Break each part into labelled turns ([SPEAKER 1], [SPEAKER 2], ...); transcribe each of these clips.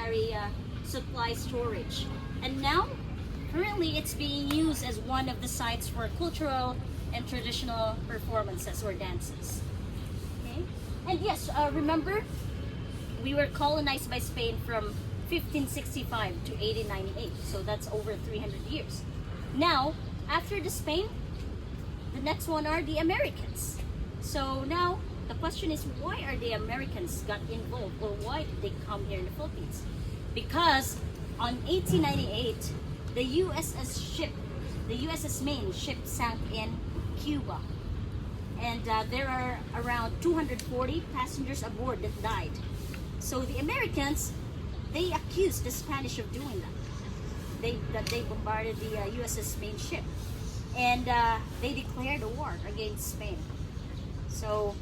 [SPEAKER 1] military supply storage. And now, currently, it's being used as one of the sites for cultural and traditional performances or dances. Okay? And yes, remember, we were colonized by Spain from 1565 to 1898. So that's over 300 years. Now, after the Spain, the next one are the Americans. So now, the question is, why are the Americans got involved, or why did they come here in the Philippines? Because on 1898, the USS Maine ship sank in Cuba. And there are around 240 passengers aboard that died. So the Americans, they accused the Spanish of doing that. They bombarded the USS Maine ship. And they declared a war against Spain. So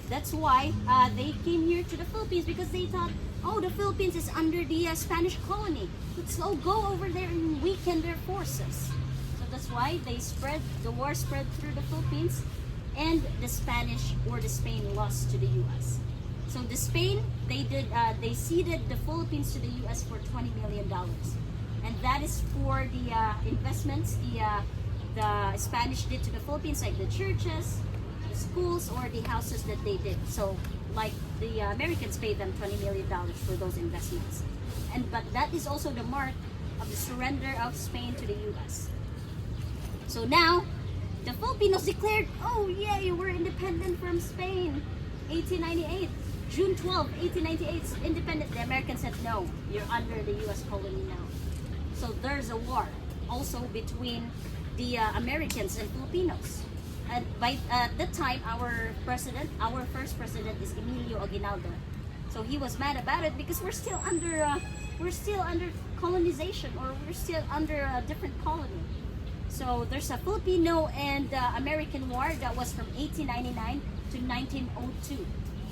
[SPEAKER 1] that's why they came here to the Philippines, because they thought, oh, the Philippines is under the Spanish colony. Let's all go over there and weaken their forces. So that's why the war spread through the Philippines, and the Spanish or the Spain lost to the U.S. So the Spain, they ceded the Philippines to the U.S. for $20 million. And that is for the investments the Spanish did to the Philippines, like the churches, the schools, or the houses that they did. So like the Americans paid them $20 million for those investments. But that is also the mark of the surrender of Spain to the U.S. So now, the Filipinos declared, oh yay, we're independent from Spain. 1898, June 12, 1898, independent. The Americans said, no, you're under the U.S. colony now. So there's a war also between the Americans and Filipinos. And by that time, our first president is Emilio Aguinaldo. So he was mad about it because we're still under colonization, or we're still under a different colony. So there's a Filipino and American war that was from 1899 to 1902.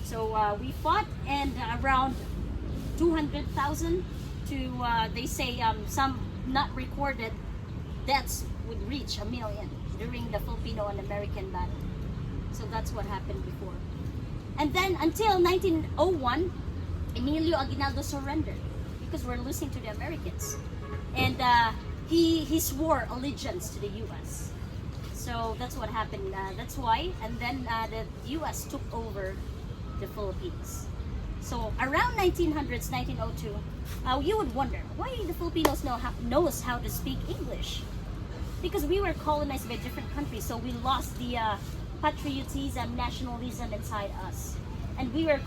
[SPEAKER 1] So we fought, and around 200,000 to they say some not recorded deaths would reach 1 million during the Filipino and American battle. So that's what happened before. And then until 1901, Emilio Aguinaldo surrendered because we're losing to the Americans. And he swore allegiance to the U.S. So that's what happened. That's why. And then the U.S. took over the Philippines. So around 1900s, 1902, you would wonder why the Filipinos knows how to speak English. Because we were colonized by different countries, so we lost the patriotism, nationalism inside us. And we were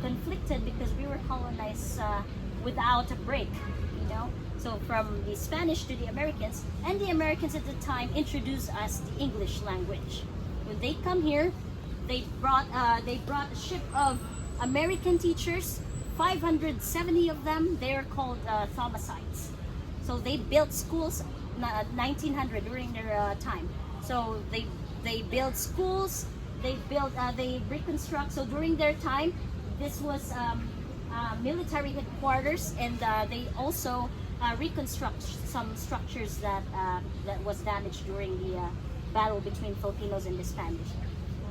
[SPEAKER 1] conflicted because we were colonized without a break, you know? So from the Spanish to the Americans, and the Americans at the time introduced us the English language. When they come here, they brought a ship of American teachers, 570 of them. They are called Thomasites. So they built schools 1900 during their time. So they built schools, they reconstruct. So during their time, this was military headquarters, and they also reconstruct some structures that was damaged during the battle between Filipinos and the Spanish.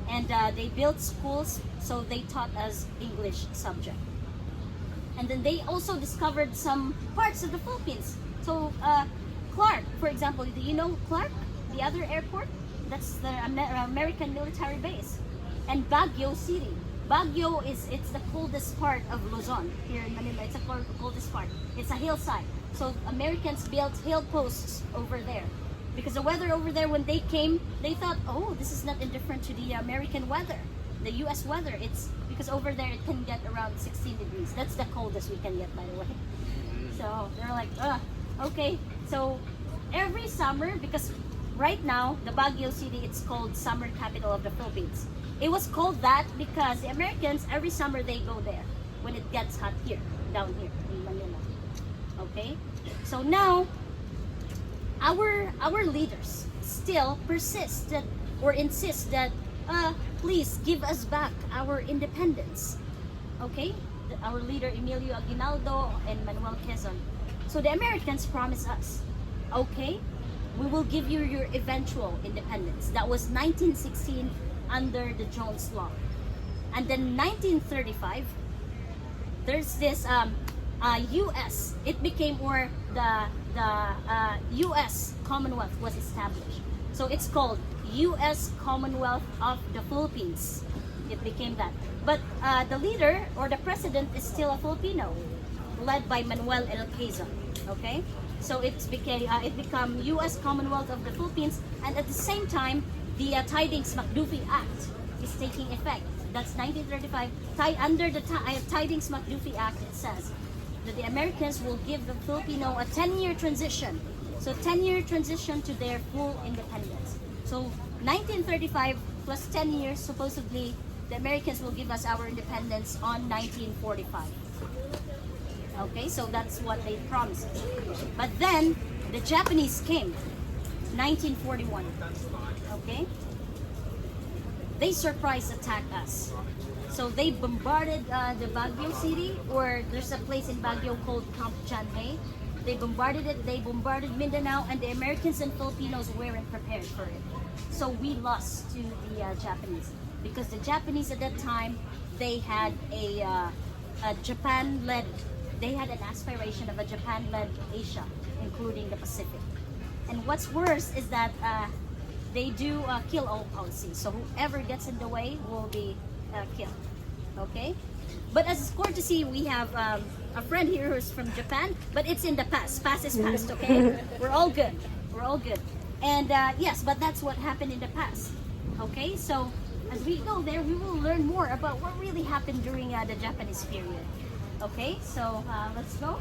[SPEAKER 1] And they built schools, so they taught us English subject. And then they also discovered some parts of the Philippines. So Clark, for example, do you know Clark, the other airport? That's the American military base. And Baguio City. Baguio it's the coldest part of Luzon here in Manila. It's the coldest part. It's a hillside. So Americans built hill posts over there. Because the weather over there, when they came, they thought, oh, this is not indifferent to the American weather, the U.S. weather. It's because over there it can get around 16 degrees. That's the coldest we can get, by the way. So they're like, okay. So every summer, because right now, the Baguio City, it's called summer capital of the Philippines. It was called that because the Americans, every summer they go there when it gets hot here, down here in Manila. Okay? So now, our leaders still persist that, or insist that, please give us back our independence. Okay? Our leader Emilio Aguinaldo and Manuel Quezon. So the Americans promised us, okay, we will give you your eventual independence. That was 1916 under the Jones Law. And then 1935, there's this U.S. It became, or the U.S. Commonwealth was established. So it's called U.S. Commonwealth of the Philippines. It became that. But the leader or the president is still a Filipino, led by Manuel L. Quezon. Okay, so it became U.S. Commonwealth of the Philippines, and at the same time, the Tidings-McDuffie Act is taking effect. That's 1935. Under the Tidings-McDuffie Act, it says that the Americans will give the Filipino a 10-year transition. So 10-year transition to their full independence. So 1935 plus 10 years, supposedly, the Americans will give us our independence on 1945. Okay, so that's what they promised. But then, the Japanese came, 1941. Okay? They surprise attacked us. So they bombarded the Baguio city, or there's a place in Baguio called Camp Janhay. They bombarded it, they bombarded Mindanao, and the Americans and Filipinos weren't prepared for it. So we lost to the Japanese. Because the Japanese at that time, they had a Japan-led, they had an aspiration of a Japan-led Asia, including the Pacific. And what's worse is that they do kill all policy. So whoever gets in the way will be killed. Okay? But as courtesy, we have a friend here who's from Japan, but it's in the past. Past is past, okay? We're all good. We're all good. And yes, but that's what happened in the past. Okay? So as we go there, we will learn more about what really happened during the Japanese period. Okay? So let's go.